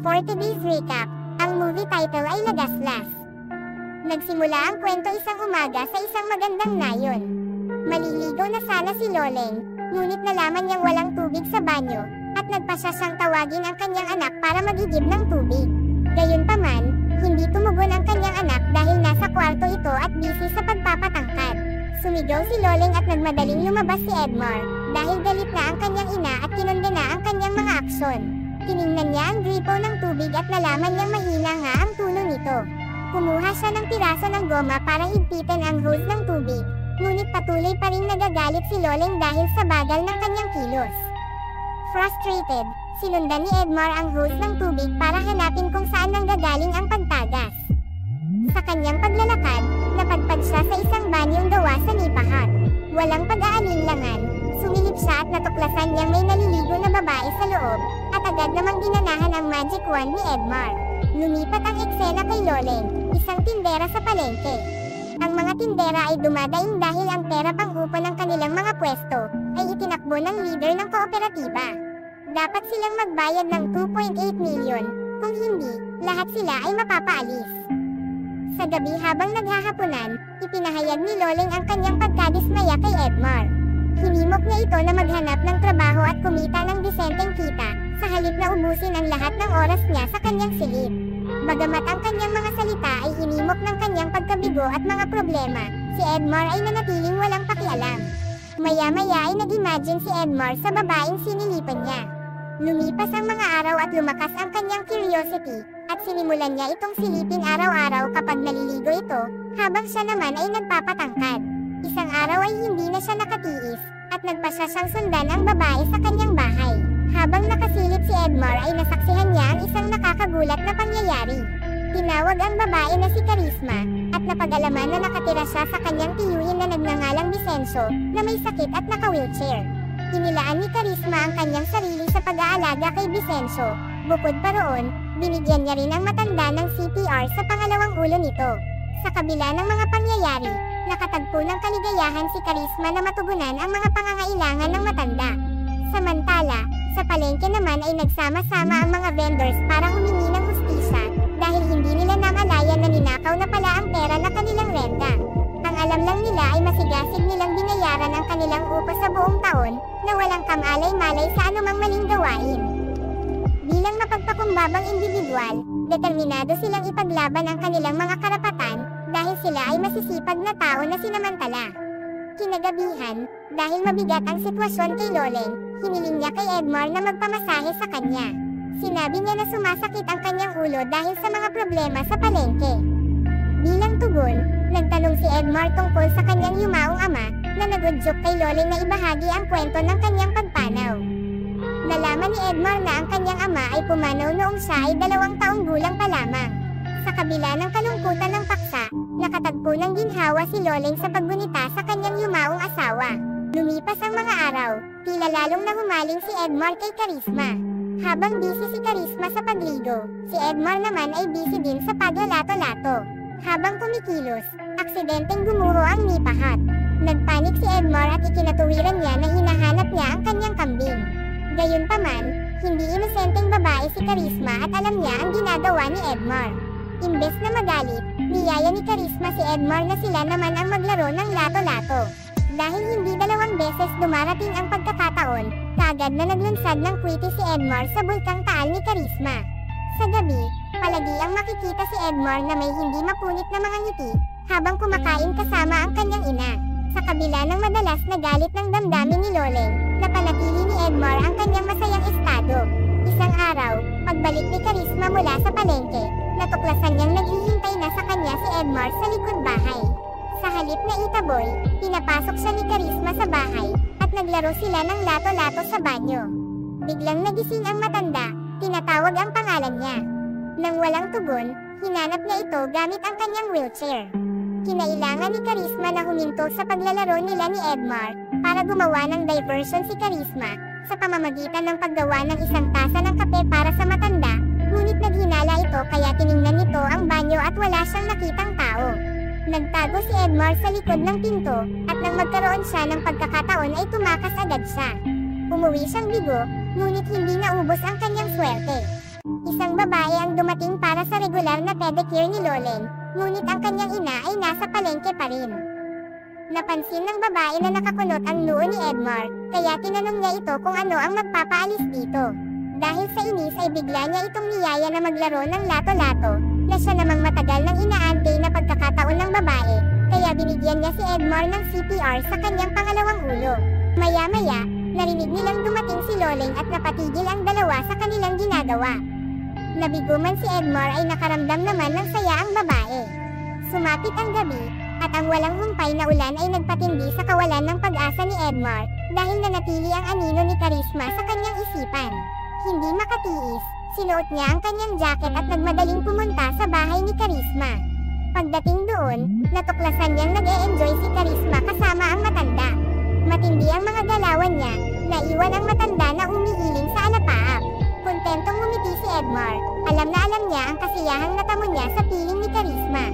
For today's recap, ang movie title ay Lagaslas. Nagsimula ang kwento isang umaga sa isang magandang nayon. Maliligo na sana si Loleng, ngunit nalaman niyang walang tubig sa banyo, at nagpasya siyang tawagin ang kanyang anak para magigib ng tubig. Gayunpaman, hindi tumugon ang kanyang anak dahil nasa kwarto ito at busy sa pagpapatangkad. Sumigaw si Loleng at nagmadaling lumabas si Edmar, dahil galit na ang kanyang ina at kinondena ang kanyang mga aksyon. Tiningnan niya ang gripo ng tubig at nalaman niyang mahina nga ang tulo nito. Kumuha siya ng piraso ng goma para higpitan ang hose ng tubig, ngunit patuloy pa rin nagagalit si Loleng dahil sa bagal ng kanyang kilos. Frustrated, sinundan ni Edmar ang hose ng tubig para hanapin kung saan nanggagaling ang pagtagas. Sa kanyang paglalakad, napadpad siya sa isang banyong gawa sa nipahat. Walang pag-aalinlangan, sumilip siya at natuklasan niyang may naliligo na babae sa loob, at agad namang ginanahan ang magic wand ni Edmar. Lumipat ang eksena kay Loleng, isang tindera sa palengke. Ang mga tindera ay dumadaing dahil ang pera pang-upo ng kanilang mga pwesto ay itinakbo ng leader ng kooperatiba. Dapat silang magbayad ng 2.8 milyon, kung hindi, lahat sila ay mapapaalis. Sa gabi habang naghahaponan, ipinahayag ni Loleng ang kanyang pagkadismaya kay Edmar. Hinimok niya ito na maghanap ng trabaho at kumita ng disenteng kita, sa halip na ubusin ang lahat ng oras niya sa kanyang silid. Bagamat ang kanyang mga salita ay hinimok ng kanyang pagkabigo at mga problema, si Edmar ay nanatiling walang pakialam. Maya-maya ay nag-imagine si Edmar sa babaeng sinilipan niya. Lumipas ang mga araw at lumakas ang kanyang curiosity, at sinimulan niya itong silipin araw-araw kapag naliligo ito, habang siya naman ay nagpapatangkad. Isang araw ay hindi na siya nakatiis, at nagpasya siyang sundan ang babae sa kanyang bahay. Habang nakasilip si Edmar ay nasaksihan niya ang isang nakakagulat na pangyayari. Tinawag ang babae na si Charisma, at napag-alaman na nakatira siya sa kanyang tiyuhin na nagngangalang Vicencio, na may sakit at naka-wheelchair. Inilaan ni Charisma ang kanyang sarili sa pag-aalaga kay Vicencio. Bukod pa roon, binigyan niya rin ang matanda ng CPR sa pangalawang ulo nito. Sa kabila ng mga pangyayari, nakatagpo ng kaligayahan si Charisma na matugunan ang mga pangangailangan ng matanda. Samantala, sa palengke naman ay nagsama-sama ang mga vendors para humingi ng hustisya, dahil hindi nila namalayan na ninakaw na pala ang pera na kanilang renta. Ang alam lang nila ay masigasig nilang binayaran ang kanilang upa sa buong taon, na walang kamalay-malay sa anumang maling gawain. Bilang mapagpakumbabang individual, determinado silang ipaglaban ang kanilang mga karapatan, dahil sila ay masisipag na tao na sinamantala. Kinagabihan, dahil mabigat ang sitwasyon kay Loleng, hiniling niya kay Edmar na magpamasahe sa kanya. Sinabi niya na sumasakit ang kanyang ulo dahil sa mga problema sa palengke. Bilang tugon, nagtanong si Edmar tungkol sa kanyang yumaong ama, na nagudyok kay Loleng na ibahagi ang kwento ng kanyang pagpanaw. Nalaman ni Edmar na ang kanyang ama ay pumanaw noong siya ay 2 taong gulang pa lamang. Sa kabila ng kalungkutan ng paksa, nakatagpo ng ginhawa si Loleng sa paggunita sa kanyang yumaong asawa. Lumipas ang mga araw, tila lalong nahumaling si Edmar kay Charisma. Habang busy si Charisma sa pagligo, si Edmar naman ay busy din sa paglalato-lato. Habang kumikilos, aksidenteng gumuho ang nipahat. Nagpanik si Edmar at ikinatuwiran niya na hinahanap niya ang kanyang kambing. Gayunpaman, hindi inosenteng babae si Charisma at alam niya ang ginagawa ni Edmar. Imbes na magalit, niyaya ni Charisma si Edmar na sila naman ang maglaro ng lato-lato. Dahil hindi 2 beses dumarating ang pagkakataon, kaagad na naglunsad ng kwiti si Edmar sa bulkang taal ni Charisma. Sa gabi, palagi ang makikita si Edmar na may hindi mapunit na mga ngiti, habang kumakain kasama ang kanyang ina. Sa kabila ng madalas na galit ng damdamin ni Loleng, napanatili ni Edmar ang kanyang masayang estado. Isang araw, pagbalik ni Charisma mula sa palengke, natuklasan niyang naghihintay na sa kanya si Edmar sa likod bahay. Sa halip na itaboy, pinapasok siya ni Charisma sa bahay, at naglaro sila ng lato-lato sa banyo. Biglang nagising ang matanda, tinatawag ang pangalan niya. Nang walang tugon, hinanap niya ito gamit ang kanyang wheelchair. Kinailangan ni Charisma na huminto sa paglalaro nila ni Edmar, para gumawa ng diversion si Charisma, sa pamamagitan ng paggawa ng isang tasa ng kape para sa matanda, ngunit naghinala ito kaya tiningnan nito ang banyo at wala siyang nakitang tao. Nagtago si Edmar sa likod ng pinto, at nang magkaroon siya ng pagkakataon ay tumakas agad siya. Umuwi siyang bigo, ngunit hindi naubos ang kanyang swerte. Isang babae ang dumating para sa regular na pedicure ni Loleng, ngunit ang kanyang ina ay nasa palengke pa rin. Napansin ng babae na nakakunot ang noo ni Edmar, kaya tinanong niya ito kung ano ang magpapaalis dito. Dahil sa inis ay bigla niya itong niyaya na maglaro ng lato-lato, na siya namang matagal nang inaantay na pagkakataon ng babae, kaya binigyan niya si Edmar ng CPR sa kanyang pangalawang ulo. Maya-maya, narinig nilang dumating si Loleng at napatigil ang dalawa sa kanilang ginagawa. Nabigo man si Edmar ay nakaramdam naman ng saya ang babae. Sumapit ang gabi, at ang walang humpay na ulan ay nagpatindi sa kawalan ng pag-asa ni Edmar, dahil nanatili ang anino ni Charisma sa kanyang isipan. Hindi makatiis, sinuot niya ang kanyang jacket at nagmadaling pumunta sa bahay ni Charisma. Pagdating doon, natuklasan niyang nag-e-enjoy si Charisma kasama ang matanda. Matindi ang mga galawan niya, naiwan ang matanda na umiiling sa alapaap. Kontentong ngumiti si Edmar, alam na alam niya ang kasiyahang natamo niya sa piling ni Charisma.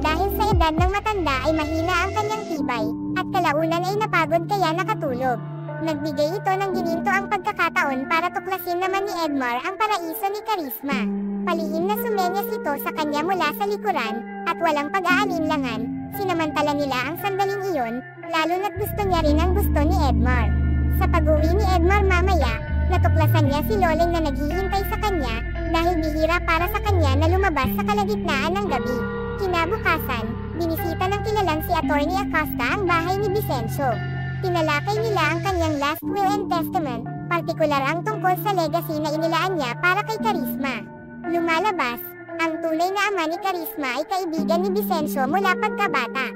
Dahil sa edad ng matanda ay mahina ang kanyang tibay, at kalaunan ay napagod kaya nakatulog. Nagbigay ito ng gininto ang pagkakataon para tuklasin naman ni Edmar ang paraiso ni Charisma. Palihim na sumenyas ito sa kanya mula sa likuran, at walang pag-aalinlangan, sinamantala nila ang sandaling iyon, lalo na't gusto niya rin ang gusto ni Edmar. Sa pag-uwi ni Edmar mamaya, natuklasan niya si Loleng na naghihintay sa kanya, dahil bihira para sa kanya na lumabas sa kalagitnaan ng gabi. Kinabukasan, binisita ng kilalang si Attorney Acosta ang bahay ni Vicencio. Tinalakay nila ang kanyang last will and testament, partikular ang tungkol sa legacy na inilaan niya para kay Charisma. Lumalabas, ang tunay na ama ni Charisma ay kaibigan ni Vicencio mula pagkabata.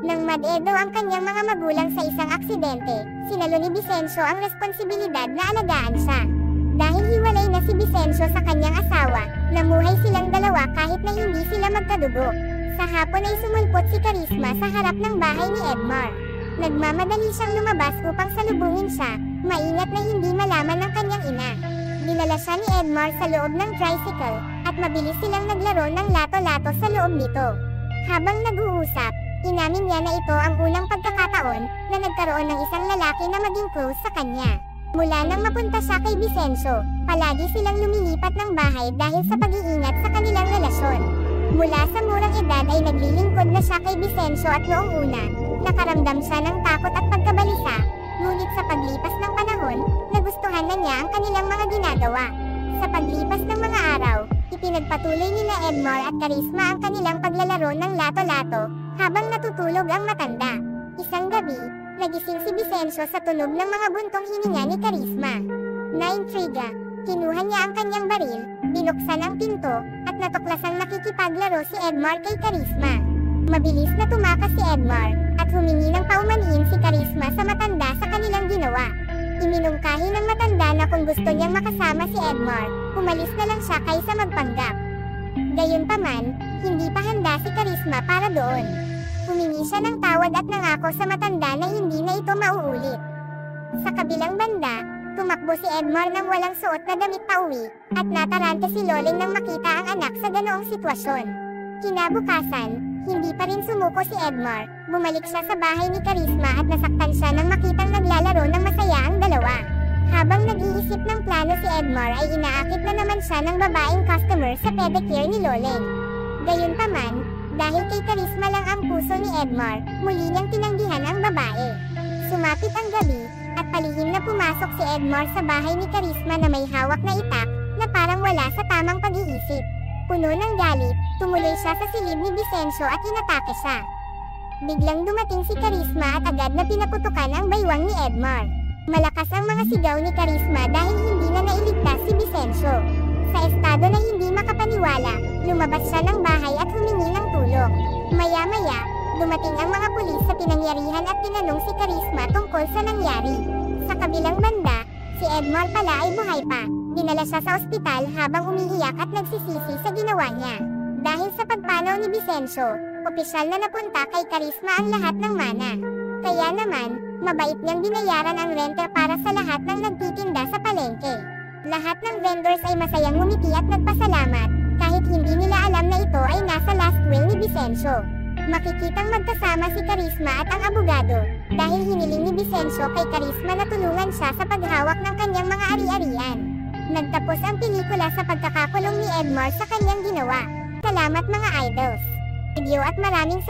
Nang mad-edo ang kanyang mga magulang sa isang aksidente, sinalo ni Vicencio ang responsibilidad na alagaan siya. Dahil hiwalay na si Vicencio sa kanyang asawa, namuhay silang dalawa kahit na hindi sila magkadugo. Sa hapon ay sumulpot si Charisma sa harap ng bahay ni Edmar. Nagmamadali siyang lumabas upang salubungin siya, maingat na hindi malaman ng kanyang ina. Dinala siya ni Edmar sa loob ng tricycle, at mabilis silang naglaro ng lato-lato sa loob nito. Habang nag-uusap, inamin niya na ito ang unang pagkakataon na nagkaroon ng isang lalaki na maging close sa kanya. Mula nang mapunta siya kay Vicencio, palagi silang lumilipat ng bahay dahil sa pag-iingat sa kanilang relasyon. Mula sa murang edad ay naglilingkod na siya kay Vicencio at noong una, nakaramdam siya ng takot at pagkabalisa, ngunit sa paglipas ng panahon, nagustuhan na niya ang kanilang mga ginagawa. Sa paglipas ng mga araw, ipinagpatuloy nila Edmar at Charisma ang kanilang paglalaro ng lato-lato, habang natutulog ang matanda. Isang gabi, nagising si Vicencio sa tunog ng mga buntong hininga ni Charisma. Naintriga, kinuha niya ang kanyang baril, binuksan ang pinto, at natuklasang nakikipaglaro si Edmar kay Charisma. Mabilis na tumakas si Edmar, at humingi ng paumanhin si Charisma sa matanda sa kanilang ginawa. Iminungkahi ng matanda na kung gusto niyang makasama si Edmar, umalis na lang siya kaysa magpanggap. Gayunpaman, hindi pa handa si Charisma para doon. Humingi siya ng tawad at nangako sa matanda na hindi na ito mauulit. Sa kabilang banda, tumakbo si Edmar nang walang suot na damit pauwi, at natarante si Loleng nang makita ang anak sa ganoong sitwasyon. Kinabukasan, hindi pa rin sumuko si Edmar, bumalik siya sa bahay ni Charisma at nasaktan siya nang makitang naglalaro ng masaya ang dalawa. Habang nag-iisip ng plano si Edmar ay inaakit na naman siya ng babaeng customer sa pedicure ni Loleng. Gayunpaman, dahil kay Charisma lang ang puso ni Edmar, muli niyang tinanggihan ang babae. Sumapit ang gabi, at palihim na pumasok si Edmar sa bahay ni Charisma na may hawak na itak, na parang wala sa tamang pag-iisip. Puno ng galit, tumuloy siya sa silid ni Vicencio at inatake siya. Biglang dumating si Charisma at agad na pinaputukan ang baywang ni Edmar. Malakas ang mga sigaw ni Charisma dahil hindi na nailigtas si Vicencio. Sa estado na hindi makapaniwala, lumabas siya ng bahay at humingi ng tulong. Maya-maya, dumating ang mga pulis sa pinangyarihan at tinanong si Charisma tungkol sa nangyari. Sa kabilang banda, si Edmar pala ay buhay pa. Dinala siya sa ospital habang umiiyak at nagsisisi sa ginawa niya. Dahil sa pagpanaw ni Vicencio, opisyal na napunta kay Charisma ang lahat ng mana. Kaya naman, mabait niyang binayaran ang renter para sa lahat ng nagtitinda sa palengke. Lahat ng vendors ay masayang ngumiti at nagpasalamat, kahit hindi nila alam na ito ay nasa last will ni Vicencio. Makikitang magkasama si Charisma at ang abogado, dahil hiniling ni Vicencio kay Charisma na tulungan siya sa paghawak ng kanyang mga ari-arian. Nagtapos ang pelikula sa pagkakakulong ni Edmar sa kanyang ginawa. Salamat mga idols. Video at maraming